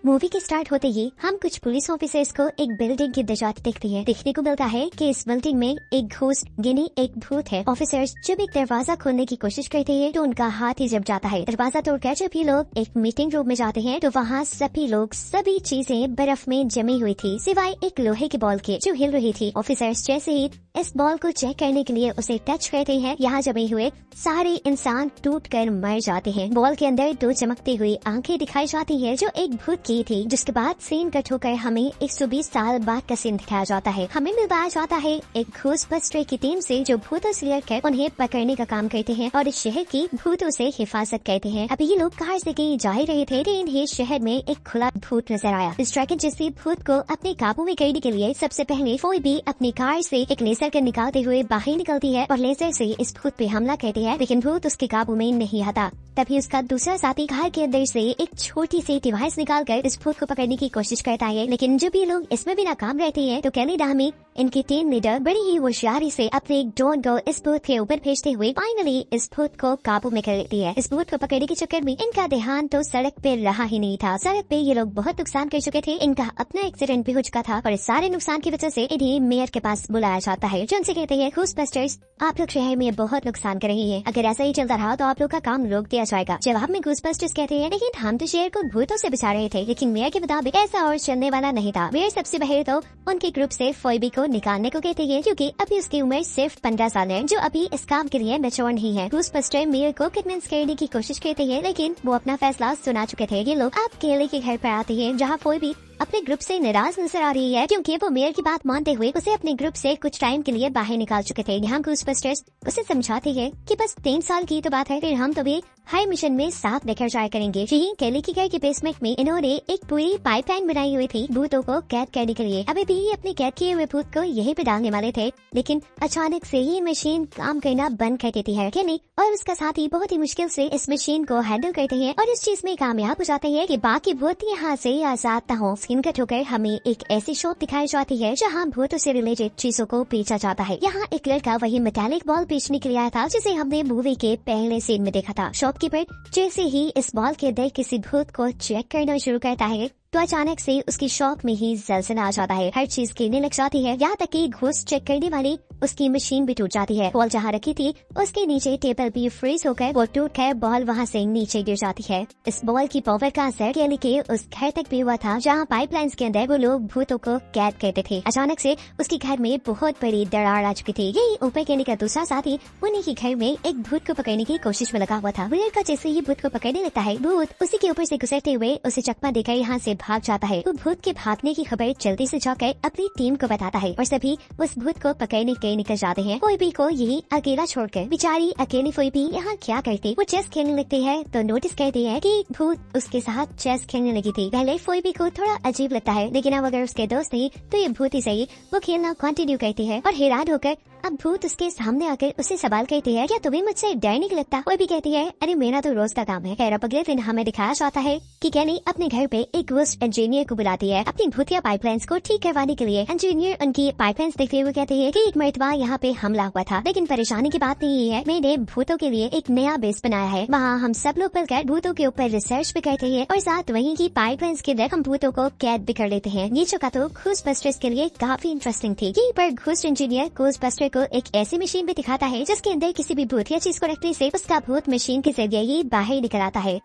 Movie के start होते ही हम कुछ पुलिस ऑफिसर्स को एक बिल्डिंग की दजात देखते हैं। देखने को मिलता है कि इस बिल्डिंग में एक घोस्ट यानी एक भूत है। ऑफिसर्स जब एक दरवाजा खोलने की कोशिश करते हैं तो उनका हाथ ही जब जाता है। दरवाजा तोड़कर जब ये लोग एक मीटिंग रूम में जाते हैं तो वहाँ सभी चीजें बर्फ में जमी हुई थी, सिवाय एक लोहे की बॉल के जो हिल रही थी। ऑफिसर्स जैसे ही इस बॉल को चेक करने के लिए उसे टच करते हैं, यहाँ जमे हुए सारे इंसान टूटकर मर जाते हैं। बॉल के अंदर दो चमकती हुई आंखें दिखाई जाती है जो एक भूत की थी। जिसके बाद सीन कट होकर हमें 120 साल बाद का सीन दिखाया जाता है। हमें बताया जाता है एक घोस्टबस्टर की टीम से जो भूतों से लड़कर उन्हें पकड़ने का काम करते हैं और इस शहर की भूतों से हिफाजत करते हैं। अभी ये लोग कार से कहीं जा ही रहे थे कि इन्हें शहर में एक खुला भूत नजर आया। इस ड्रैगन जैसे भूत को अपने काबू में करने के लिए सबसे पहले कोई भी अपनी कार से एक लेजर गन निकालते हुए बाहर निकलती है और लेजर से इस भूत पे हमला करती है, लेकिन भूत उसके काबू में नहीं आता। तभी उसका दूसरा साथी कार के अंदर से एक छोटी सी डिवाइस निकालकर इस भूत को पकड़ने की कोशिश करता है, लेकिन जब ये लोग इसमें भी नाकाम रहते हैं तो कैनेडा में इनकी टीम लीडर बड़ी ही होशियारी से अपने एक ड्रोन को इस भूत के ऊपर भेजते हुए फाइनली इस भूत को काबू में कर लेती है। इस भूत को पकड़ने के चक्कर में इनका ध्यान तो सड़क पे रहा ही नहीं था। सड़क पे ये लोग बहुत नुकसान कर चुके थे, इनका अपना एक्सीडेंट भी हो चुका था और इस सारे नुकसान की वजह से इन्हें मेयर के पास बुलाया जाता है, जो उनसे कहते हैं घोस्टबस्टर्स आप लोग शहर में बहुत नुकसान कर रही है, अगर ऐसा ही चलता रहा तो आप लोग का काम रोक दिया जाएगा। जवाब में घोस्टबस्टर्स कहते हैं लेकिन हम तो शहर को भूतों से बचा रहे थे, लेकिन मेयर के मुताबिक ऐसा और चलने वाला नहीं था। मेयर सबसे पहले तो उनके ग्रुप से फोइबी को निकालने को कहते हैं, क्योंकि अभी उसकी उम्र सिर्फ 15 साल है, जो अभी इस काम के लिए मैच्योर नहीं है। घोस्टबस्टर मेयर को कन्विंस करने की कोशिश करते हैं, लेकिन वो अपना फैसला सुना चुके थे। ये लोग अब केले के घर पर आते हैं, जहाँ फोइबी अपने ग्रुप से नाराज नजर आ रही है, क्योंकि वो मेयर की बात मानते हुए उसे अपने ग्रुप से कुछ टाइम के लिए बाहर निकाल चुके थे। यहाँ घोस्टबस्टर्स उसे समझाते हैं कि बस 3 साल की तो बात है, फिर हम तो भी हाई मिशन में साथ लेकर जाया करेंगे। यही केले के घर के बेसमेंट में इन्होंने एक पूरी पाइपलाइन बनाई हुई थी भूतों को कैद करने के लिए। अभी भी अपने कैद किए हुए भूत को यहीं पे डालने वाले थे, लेकिन अचानक से ही मशीन काम करना बंद कर देती है। केली और उसका साथी बहुत ही मुश्किल से इस मशीन को हैंडल करते हैं और इस चीज में कामयाब हो जाते हैं कि बाकी भूत यहाँ से आजाद न हो। सीन कट होकर हमें एक ऐसी शॉप दिखाई जाती है जहाँ भूतों से रिलेटेड चीजों को बेचा जाता है। यहाँ एक लड़का वही मेटालिक बॉल बेचने के लिए आया था, जिसे हमने मूवी के पहले सीन में देखा था। शॉपकीपर जैसे ही इस बॉल के अंदर किसी भूत को चेक करना शुरू करता है तो अचानक से उसकी शॉप में ही जलसना आ जाता है। हर चीज गिरने लग जाती है, यहाँ तक कि घोस्ट चेक करने वाली उसकी मशीन भी टूट जाती है। बॉल जहाँ रखी थी उसके नीचे टेबल भी फ्रीज होकर वो टूट कर बॉल वहाँ से नीचे गिर जाती है। इस बॉल की पावर का असर केली के उस घर तक भी हुआ था जहाँ पाइपलाइंस के अंदर वो लोग भूतों को कैद करते थे। अचानक से उसके घर में बहुत बड़ी दरार आ चुकी थी। यही ऊपर केली का दूसरा साथी उन्हीं के घर में एक भूत को पकड़ने की कोशिश में लगा हुआ था। वो लड़का जैसे ही भूत को पकड़ने लगता है, भूत उसी के ऊपर से गुजरते हुए उसे चकमा देकर यहाँ से भाग जाता है। वो भूत के भागने की खबर जल्दी से जाकर अपनी टीम को बताता है और सभी उस भूत को पकड़ने के निकल जाते हैं। फोइबी को यही अकेला छोड़कर बेचारी अकेली फोइबी यहाँ क्या करती। वो चेस खेलने लगती है तो नोटिस करती है कि भूत उसके साथ चेस खेलने लगी थी। पहले फोइबी को थोड़ा अजीब लगता है, लेकिन अब अगर उसके दोस्त नहीं तो ये भूत ही सही। वो खेलना कंटिन्यू करती है और हैरान होकर अब भूत उसके सामने आकर उससे सवाल करती है, क्या तुम्हें मुझसे डर नहीं लगता? कोई भी कहती है, अरे मेरा तो रोज का काम है। खैर अब अगले दिन हमें दिखाया जाता है कि केली अपने घर पे एक घोस्ट इंजीनियर को बुलाती है अपनी भूतिया पाइपलाइंस को ठीक करवाने के लिए। इंजीनियर उनकी पाइपलाइंस देखते हुए कहते हैं कि एक मरतबा यहाँ पे हमला हुआ था, लेकिन परेशानी की बात नहीं है, मैंने भूतों के लिए एक नया बेस बनाया है। वहाँ हम सब लोग मिलकर भूतों के ऊपर रिसर्च भी करते हैं और साथ वहीं की पाइपलाइंस के अंदर हम भूतों को कैद भी कर लेते हैं। ये जगह तो घोस्टबस्टर्स के लिए काफी इंटरेस्टिंग थी। यहीं पर घोस्ट इंजीनियर घोस्टबस्टर को एक ऐसी मशीन भी दिखाता है जिसके अंदर किसी भी भूतिया चीज को रखने से उसका भूत मशीन के जरिए ही बाहर निकल आता है।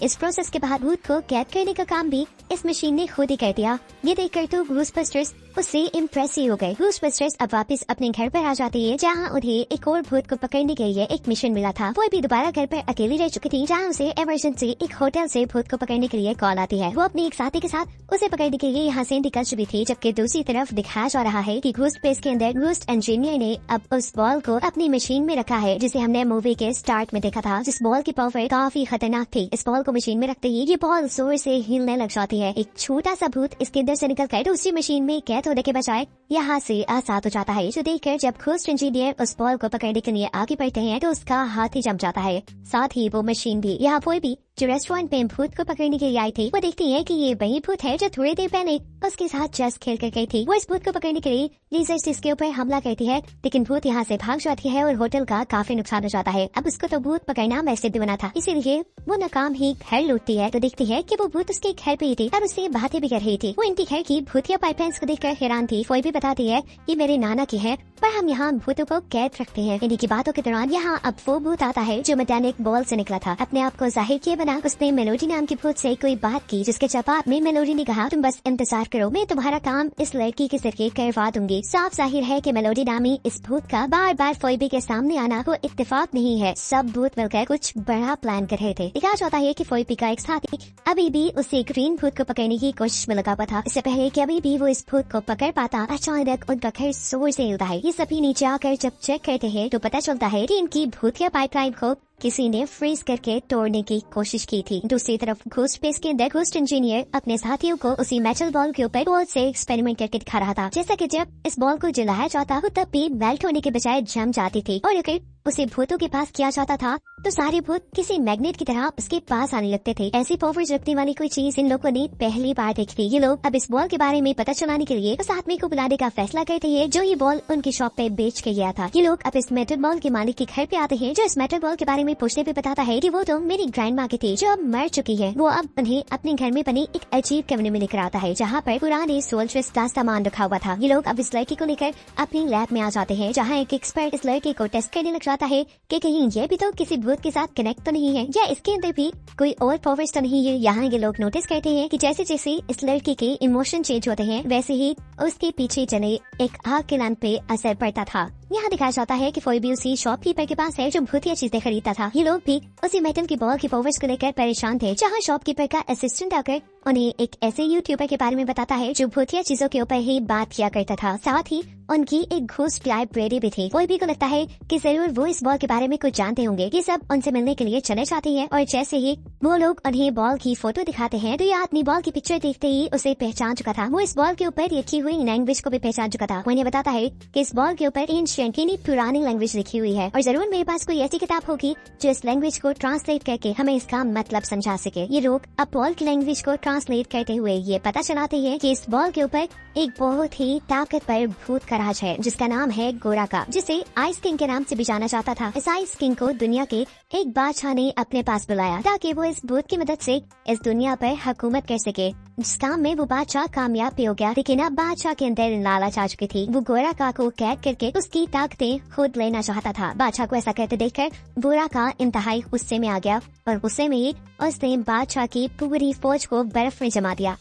इस प्रोसेस के बाद भूत को कैद करने का काम भी इस मशीन ने खुद ही कर दिया। ये देखकर तो घोस्टबस्टर्स उससे इम्प्रेस ही हो गए। घोस्टबस्टर्स अब वापस अपने घर पर आ जाती है, जहाँ उन्हें एक और भूत को पकड़ने के लिए एक मिशन मिला था। वो भी दोबारा घर पर अकेली रह चुकी थी, जहाँ उसे इमरजेंसी एक होटल से भूत को पकड़ने के लिए कॉल आती है। वो अपने एक साथी के साथ उसे पकड़ने के लिए यहाँ से निकल चुकी थी, जबकि दूसरी तरफ दिखाया जा रहा है कि घोस्ट बेस के अंदर घोस्ट इंजीनियर ने अब उस बॉल को अपनी मशीन में रखा है, जिसे हमने मूवी के स्टार्ट में देखा था। जिस बॉल की पावर काफी खतरनाक थी। इस बॉल को मशीन में रखते ही ये बॉल जोर से हिलने लग जाती है। एक छोटा सा भूत इसके अंदर से निकल कर दूसरी मशीन में कैद होने के बजाय यहाँ से आजाद हो जाता है, जो देखकर जब घोस्ट इंजीनियर उस बॉल को पकड़ने के लिए आगे बढ़ते हैं तो उसका हाथ ही जम जाता है, साथ ही वो मशीन भी। यहाँ फोइबी जो रेस्टोरेंट में भूत को पकड़ने के लिए आई थी, वो देखती है कि ये वही भूत है जो थोड़ी देर पहले उसके साथ चेस खेल कर गई थी। वो इस भूत को पकड़ने के लिए लेजर से इसके ऊपर हमला करती है, लेकिन भूत यहाँ से भाग जाती है और होटल का काफी नुकसान हो जाता है। अब उसको तो भूत पकड़ना वैसे भी बना था, इसीलिए वो नाकाम ही घर लूटती है तो देखती है कि वो भूत उसके घर पे ही थी और उससे बातें भी कर रही थी। वो इनकी घर की भूतिया पाइपलाइंस को देखकर हैरान थी। फोई भी बताती है ये मेरे नाना की है, पर हम यहाँ भूतों को कैद रखते हैं। इन्हीं की बातों के दौरान यहाँ अब वो भूत आता है जो मैकेनिक बॉल से निकला था। अपने आप को जाहिर किए बना उसने मेलोडी नाम की भूत से कोई बात की, जिसके जवाब में मेलोडी ने कहा तुम बस इंतजार करो, मैं तुम्हारा काम इस लड़की के जरिए करवा दूंगी। साफ जाहिर है कि मेलोडी नामी इस भूत का बार बार फोइबी के सामने आना कोई इत्तेफाक नहीं है। सब भूत मिलकर कुछ बड़ा प्लान कर रहे थे। दिखाया जाता है कि फोइबी का एक साथी अभी भी उसे ग्रीन भूत को पकड़ने की कोशिश में लगा हुआ था। इससे पहले कि अभी भी वो इस भूत को पकड़ पाता, अचानक उनका घर जोर से हिलता है। ये सभी नीचे आकर जब चेक करते हैं तो पता चलता है कि इनकी भूतिया पाइपलाइन को किसी ने फ्रीज करके तोड़ने की कोशिश की थी। दूसरी तरफ घोस्ट स्पेस के अंदर घोस्ट इंजीनियर अपने साथियों को उसी मेटल बॉल के ऊपर बॉल से एक्सपेरिमेंट करके दिखा रहा था। जैसा कि जब इस बॉल को जलाया जाता हो तब भी मेल्ट होने के बजाय जम जाती थी, और अगर उसे भूतों के पास किया जाता था तो सारे भूत किसी मैग्नेट की तरह उसके पास आने लगते थे। ऐसी पावर्स रखने वाली कोई चीज इन लोगों ने पहली बार देखी थी। ये लोग अब इस बॉल के बारे में पता चलाने के लिए उस आदमी को बुलाने का फैसला करते हैं जो ये बॉल उनकी शॉप पे बेच के गया था। ये लोग अब इस मेटल बॉल के मालिक के घर पे आते हैं, जो इस मेटल बॉल के बारे में पूछने पे बताता है कि वो तो मेरी ग्रैंड माँ की थी जो अब मर चुकी है। वो अब उन्हें अपने घर में बने एक अजीब कमरे में लेकर आता है जहाँ पर पुराने सोल्जर्स का सामान रखा हुआ था। ये लोग अब इस लड़की को लेकर अपनी लैब में आ जाते हैं, जहाँ एक एक्सपर्ट इस लड़के को टेस्ट करने लग जाता है कि कहीं ये भी तो किसी भूत के साथ कनेक्ट तो नहीं है, या इसके अंदर भी कोई और पावर्स तो नहीं है। यहाँ ये लोग नोटिस करते हैं कि जैसे जैसे इस लड़की के इमोशन चेंज होते हैं वैसे ही उसके पीछे चले एक आग के लैंप पे असर पड़ता था। यहाँ दिखाया जाता है कि फोइबी उसी शॉपकीपर के पास है जो भूतिया चीजें खरीदता था। ये लोग भी उसी मेटल की बॉल की पावर्स को लेकर परेशान थे, जहाँ शॉपकीपर का असिस्टेंट आकर उन्हें एक ऐसे यूट्यूबर के बारे में बताता है जो भूतिया चीजों के ऊपर ही बात किया करता था। साथ ही उनकी एक घोस्ट लाइब्रेरी भी थी। फोइबी को लगता है कि जरूर वो इस बॉल के बारे में कुछ जानते होंगे। ये सब उनसे मिलने के लिए चले जाते हैं और जैसे ही वो लोग उन्हें बॉल की फोटो दिखाते हैं तो ये आदमी बॉल की पिक्चर देखते ही उसे पहचान चुका था। वो इस बॉल के ऊपर लिखी हुई लैंग्वेज को भी पहचान चुका था। वो इन्हें बताता है कि इस बॉल के ऊपर एंशिएंट यानी पुरानी लैंग्वेज लिखी हुई है और जरूर मेरे पास कोई ऐसी किताब होगी जो इस लैंग्वेज को ट्रांसलेट करके हमें इसका मतलब समझा सके। ये लोग अब बॉल की लैंग्वेज को ट्रांसलेट करते हुए ये पता चलाते हैं कि इस बॉल के ऊपर एक बहुत ही ताकतवर भूत का राज है जिसका नाम है गोराका, जिसे आइस किंग के नाम से भी जाना जाता था। इस आइस किंग को दुनिया के एक बादशाह ने अपने पास बुलाया ताकि वो इस भूत की मदद से इस दुनिया पर हुकूमत कर सके। जिस काम में वो बादशाह कामयाब भी हो गया, लेकिन अब बादशाह के अंदर लालच आ चुकी थी। वो गोराका को कैद करके उसकी ताकतें खुद लेना चाहता था। बादशाह को ऐसा करते देखकर गोराका इंतहाई गुस्से में आ गया और गुस्से में ही उसने बादशाह की पूरी फौज को बर्फ में जमा दिया।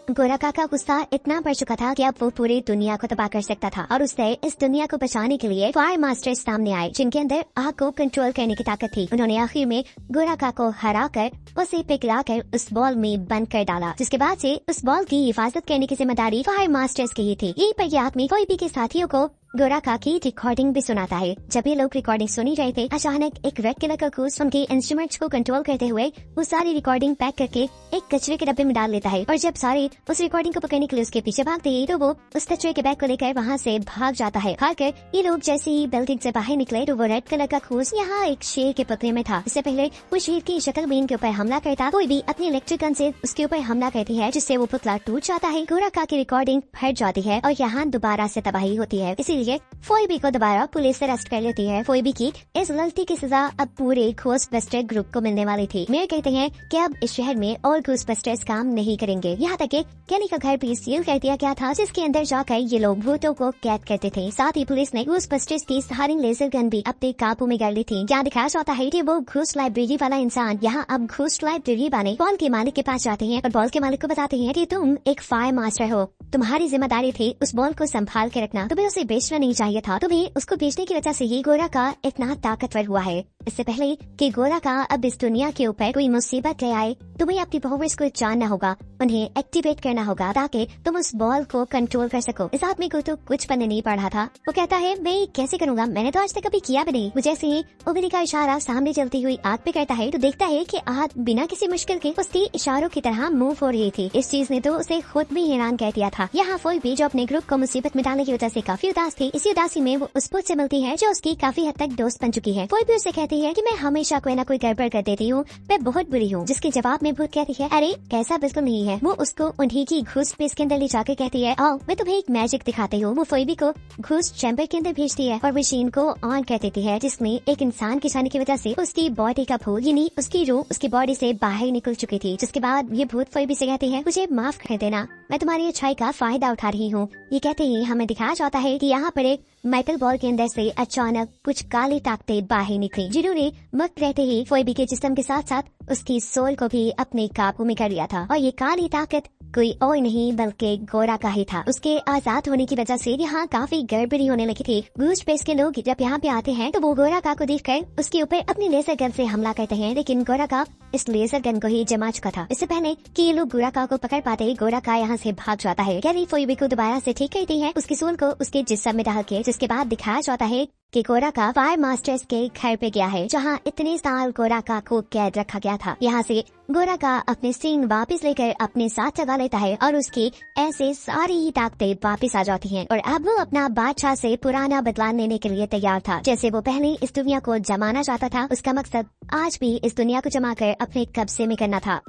गोराका का गुस्सा इतना बढ़ चुका था कि अब वो पूरी दुनिया को तबाह कर सकता था और उससे इस दुनिया को बचाने के लिए फायर मास्टर्स सामने आए जिनके अंदर आग को कंट्रोल करने की ताकत थी। उन्होंने आखिर में गोराका को हराकर उसे पिघलाकर उस बॉल में बंद कर डाला, जिसके बाद से उस बॉल की हिफाजत करने की जिम्मेदारी फायर मास्टर्स की ही थी। यही पर ये आदमी फोइबी के साथियों को गोराका की रिकॉर्डिंग भी सुनाता है। जब ये लोग रिकॉर्डिंग सुनी रहे थे, अचानक एक रेड कलर का घोस्ट उनके इंस्ट्रूमेंट्स को कंट्रोल करते हुए वो सारी रिकॉर्डिंग पैक करके एक कचरे के डब्बे में डाल लेता है और जब सारे उस रिकॉर्डिंग को पकड़ने के लिए उसके पीछे भागते हैं तो वो उस कचरे के बैग को लेकर वहाँ से भाग जाता है। भागकर ये लोग जैसे ही बिल्डिंग से बाहर निकले तो वो रेड कलर का घोस्ट यहाँ एक शेर के पुतले में था। इससे पहले वो शेर की शक्ल में इनके ऊपर हमला करता, कोई भी अपनी इलेक्ट्रिक गन से उसके ऊपर हमला करती है जिससे वो पुतला टूट जाता है। गोराका की रिकॉर्डिंग फट जाती है और यहाँ दोबारा से तबाही होती है। इसीलिए फोइबी को दोबारा पुलिस अरेस्ट कर लेती है। फोइबी की इस गलती की सजा अब पूरे घोस्टबस्टर ग्रुप को मिलने वाली थी। मेयर कहते हैं कि अब इस शहर में और घोस्टबस्टर्स काम नहीं करेंगे। यहाँ तक कि केनी का घर भी सील कर दिया गया था जिसके अंदर जाकर ये लोग भूतों को कैद करते थे। साथ ही पुलिस ने घोस्टबस्टर्स की सारी लेजर गन भी अपने काबू में कर ली थी। यहाँ दिखाया जाता है कि वो घोस्ट लाइब्रेरी वाला इंसान यहाँ अब घोस्ट लाइब्रेरी बने बॉल के मालिक के पास जाते हैं और बॉल के मालिक को बताते हैं कि तुम एक फायर मास्टर हो, तुम्हारी जिम्मेदारी थी उस बॉल को संभाल के रखना, तुम्हें उसे बेचना नहीं चाहिए था। तुम्हें उसको बेचने की वजह से ही गोराका इतना ताकतवर हुआ है। इससे पहले कि गोराका अब इस दुनिया के ऊपर कोई मुसीबत ले आए, तुम्हें अपनी पावर्स को जानना होगा, उन्हें एक्टिवेट करना होगा ताकि तुम उस बॉल को कंट्रोल कर सको। इस आदमी को तो कुछ पन्ने नहीं पढ़ा था। वो कहता है मैं कैसे करूँगा, मैंने तो आज तक कभी किया भी नहीं। वो जैसे ही उंगली का इशारा सामने चलती हुई आग पे करता है तो देखता है कि आग बिना किसी मुश्किल के उसकी इशारों की तरह मूव हो रही थी। इस चीज ने तो उसे खुद भी हैरान कर दिया था। यहाँ फोइबी जो अपने ग्रुप को मुसीबत में डालने की वजह से काफी उदास थी, इसी उदासी में वो उस भूत से मिलती है जो उसकी काफी हद तक दोस्त बन चुकी है। फोइबी उससे कहती कहती है कि मैं हमेशा कोई ना कोई गड़बड़ कर देती हूँ, मैं बहुत बुरी हूँ। जिसके जवाब में भूत कहती है, अरे कैसा बिल्कुल नहीं है। वो उसको उन्हीं की घूस स्पेस के अंदर ले जाकर कहती है, आओ मैं तुम्हें एक मैजिक दिखाती हूँ। वो फोइबी को घूस चैम्बर के अंदर भेजती है और मशीन को ऑन कर देती है, जिसमें एक इंसान के जाने की वजह से उसकी बॉडी का भूत यानी उसकी रूह उसकी बॉडी से बाहर निकल चुकी थी। जिसके बाद ये भूत फोइबी से कहती है, मुझे माफ कर देना, मैं तुम्हारी अच्छाई का फायदा उठा रही हूँ। ये कहते ही हमें दिखाया जाता है कि यहाँ पर एक मेटल बॉल के अंदर से अचानक कुछ काली ताकतें बाहर निकली, जिन्होंने वक्त रहते ही फोइबी के जिस्म के साथ साथ उसकी सोल को भी अपने काबू में कर लिया था। और ये काली ताकत कोई और नहीं बल्कि गोरा का ही था। उसके आजाद होने की वजह से यहाँ काफी गड़बड़ी होने लगी थी। घूस स्पेस के लोग जब यहाँ पे आते हैं तो वो गोरा का को देखकर उसके ऊपर अपनी लेजर गन से हमला करते हैं, लेकिन गोरा का इस लेजर गन को ही जमा चुका था। इससे पहले कि ये लोग गोरा का को पकड़ पाते, गोरा का यहाँ से भाग जाता है। कैरी फोइबी को दोबारा से ठीक करती है, उसकी सोल को उसके जिस्म में डाल के, जिसके बाद दिखाया जाता है कि गोरा का फायर मास्टर्स के घर पे गया है, जहाँ इतने साल गोरा का को कैद रखा गया था। यहाँ से गोरा का अपने सींग वापस लेकर अपने साथ लगा लेता है और उसकी ऐसे सारी ही ताकतें वापस आ जाती हैं। और अब वो अपना बादशाह से पुराना बदला लेने के लिए तैयार था। जैसे वो पहले इस दुनिया को जमाना चाहता था, उसका मकसद आज भी इस दुनिया को जमा कर अपने कब्जे में करना था।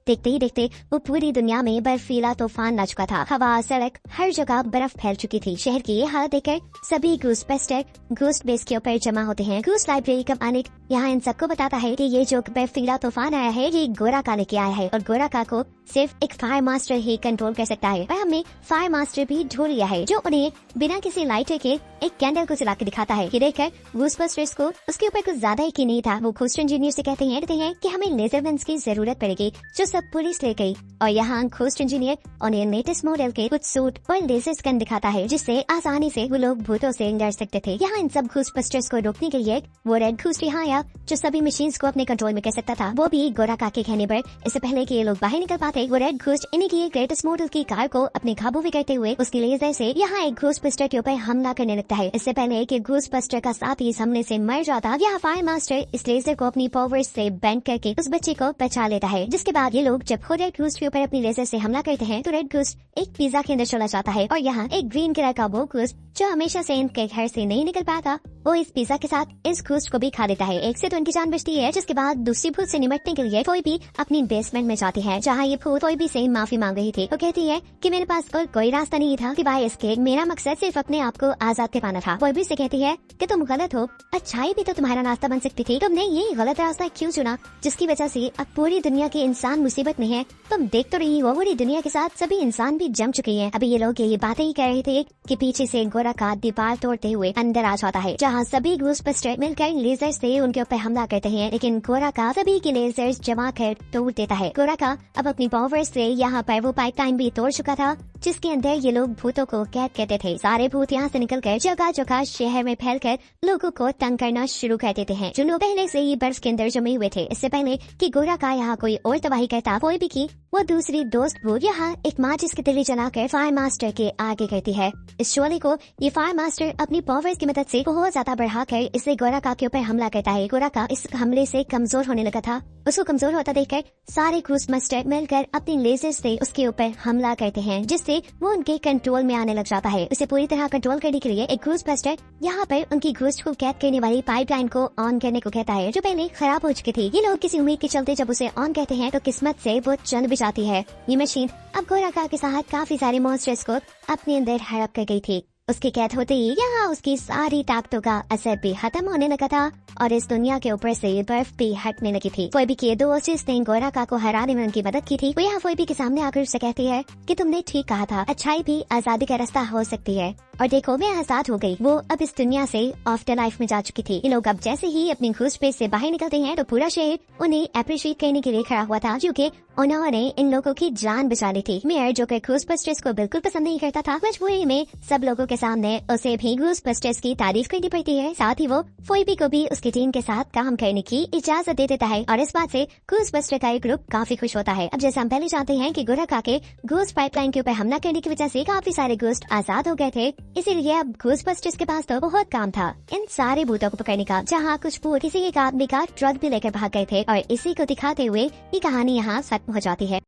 देखते ही देखते वो पूरी दुनिया में बर्फीला तूफान आ चुका था। हवा, सड़क, हर जगह बर्फ फैल चुकी थी। शहर की ये हालत देखकर सभी घूस बस्टर घूस बेस के ऊपर जमा होते हैं। घूस लाइब्रेरी का मालिक यहाँ इन सबको बताता है कि ये जो बर्फीला तूफान आया है ये गोरा का लेके आया है और गोरा का को सिर्फ एक फायर मास्टर ही कंट्रोल कर सकता है। और हमने फायर मास्टर भी ढूंढ लिया है जो उन्हें बिना किसी लाइटर के एक कैंडल को जला के दिखाता है। ये देखकर घूस बस्टर्स को उसके ऊपर कुछ ज्यादा यकीन नहीं था। वो घूस इंजीनियर से कहते हैं कि हमें लेजर गन्स की जरूरत पड़ेगी, जो सब पुलिस ले गई। और यहाँ घोस्ट इंजीनियर उन्हें लेटेस्ट मॉडल के कुछ सूट और लेजर गन दिखाता है, जिससे आसानी से वो लोग भूतों से लड़ सकते थे। यहाँ इन सब घूस बस्टर्स को रोकने के लिए वो रेड घूस यहाँ आया, जो सभी मशीन्स को अपने कंट्रोल में कर सकता था, वो भी गोरा का के कहने पर। इससे पहले कि ये लोग बाहर निकल पाते, वो रेड घूस इन्हीं की ग्रेटेस्ट मॉडल की कार को अपने काबू में करते हुए उसकी लेजर से यहाँ एक घूस बस्टर के ऊपर हमला करने लगता है। इससे पहले कि घूस बस्टर का साथी इस हमले से मर जाता, यहाँ फायर मास्टर इस लेजर को अपनी पावर्स से बेंड करके उस बच्चे को बचा लेता है। जिसके बाद ये लोग जब खुद रेड घूस के ऊपर अपनी लेजर से हमला करते हैं तो रेड घूस एक पिज्जा के अंदर चला जाता है और यहाँ एक ग्रीन कलर का वो घूस जो हमेशा से इनके घर से नहीं निकल पाता, वो इस पिज्जा के साथ इस घूस को भी खा देता है। एक से तो उनकी जान बचती है। जिसके बाद दूसरी भूत से निपटने के लिए फोइबी अपनी बेसमेंट में जाती है, जहाँ ये भूत फोइबी से माफी मांग रही थी। वो कहती है कि मेरे पास और कोई रास्ता नहीं था सिवाय इसके, मेरा मकसद सिर्फ अपने आप को आजाद करवाना था। फोइबी से कहती है कि तुम गलत हो, अच्छाई भी तो तुम्हारा रास्ता बन सकती थी, तुमने ये गलत रास्ता क्यों चुना, जिसकी वजह से अब पूरी दुनिया के इंसान मुसीबत में है। तुम देख तो रही हो पूरी दुनिया के साथ सभी इंसान भी जम चुके हैं। अभी ये लोग ये बातें ही कर रहे थे कि पीछे से गोरा का दीवार तोड़ते हुए अंदर आ जाता है, जहाँ सभी घूस बस्टर मिलकर लेजर से उनके ऊपर हमला करते हैं, लेकिन गोरा का सभी के लेजर्स जमा कर तोड़ देता है। गोरा का अब अपनी पावर्स से यहाँ पर वो पाइपलाइन भी तोड़ चुका था, जिसके अंदर ये लोग भूतों को कैद करते थे। सारे भूत यहाँ से निकलकर जगह जगह शहर में फैलकर लोगों को तंग करना शुरू कर देते हैं, जो लोग पहले से ही बर्फ के अंदर जमे हुए थे। इससे पहले कि गोरा का यहाँ कोई और तबाही करता, फोइबी की वो दूसरी दोस्त भूत यहाँ एक माचिस की तिली जलाकर फायर मास्टर के आगे करती है। इस शोले को ये फायर मास्टर अपनी पावर्स की मदद से बहुत ज्यादा बढ़ाकर इसे गोरा का के ऊपर हमला करता है। गोरा का इस हमले से कमजोर होने लगा था, उसको कमजोर होता देखकर सारे घूस मास्टर मिलकर अपनी लेजर से उसके ऊपर हमला करते हैं, जिससे वो उनके कंट्रोल में आने लग जाता है। उसे पूरी तरह कंट्रोल करने के लिए एक घूस बस्टर यहाँ पर उनकी घूस को कैद करने वाली पाइपलाइन को ऑन करने को कहता है, जो पहले खराब हो चुकी थी। ये लोग किसी उम्मीद के चलते जब उसे ऑन कहते हैं तो किस्मत से वो चंद भी जाती है। ये मशीन अब गोरा का के साथ काफी सारे मॉन्स्टर्स को अपने अंदर हड़प कर गई थी। उसके कैद होते ही यहाँ उसकी सारी ताकतों का असर भी खत्म होने लगा था और इस दुनिया के ऊपर से बर्फ भी हटने लगी थी। फोइबी के दोस्त जिसने गोरा का को हराने में उनकी मदद की थी, वो यहाँ फोइबी के सामने आकर उससे कहती है कि तुमने ठीक कहा था, अच्छाई भी आजादी का रास्ता हो सकती है। और देखो मैं आजाद हो गई। वो अब इस दुनिया से आफ्टर लाइफ में जा चुकी थी। ये लोग अब जैसे ही अपनी घूस स्पेस से बाहर निकलते हैं तो पूरा शहर उन्हें अप्रिशिएट करने के लिए खड़ा हुआ था, क्योंकि उन्होंने इन लोगों की जान बचा ली थी। मेयर जो कि घूस बस्टर्स को बिल्कुल पसंद नहीं करता था, मजबूरी में सब लोगों के सामने उसे भी घूस बस्टर्स की तारीफ करनी पड़ती है। साथ ही वो फोइबी को भी उसकी टीम के साथ काम करने की इजाजत दे देता है और इस बात से घूस बस्टर का एक ग्रुप काफी खुश होता है। अब जैसे हम पहले जानते हैं कि गोरा का के घूस पाइपलाइन के ऊपर हमला करने की वजह से काफी सारे घोस्ट आजाद हो गए थे, इसीलिए अब घूस बस्टर्स के पास तो बहुत काम था इन सारे भूतों को पकड़ने का, जहाँ कुछ भूत किसी एक आदमी का ट्रक भी लेकर भाग गए थे। और इसी को दिखाते हुए ये कहानी यहाँ खत्म हो जाती है।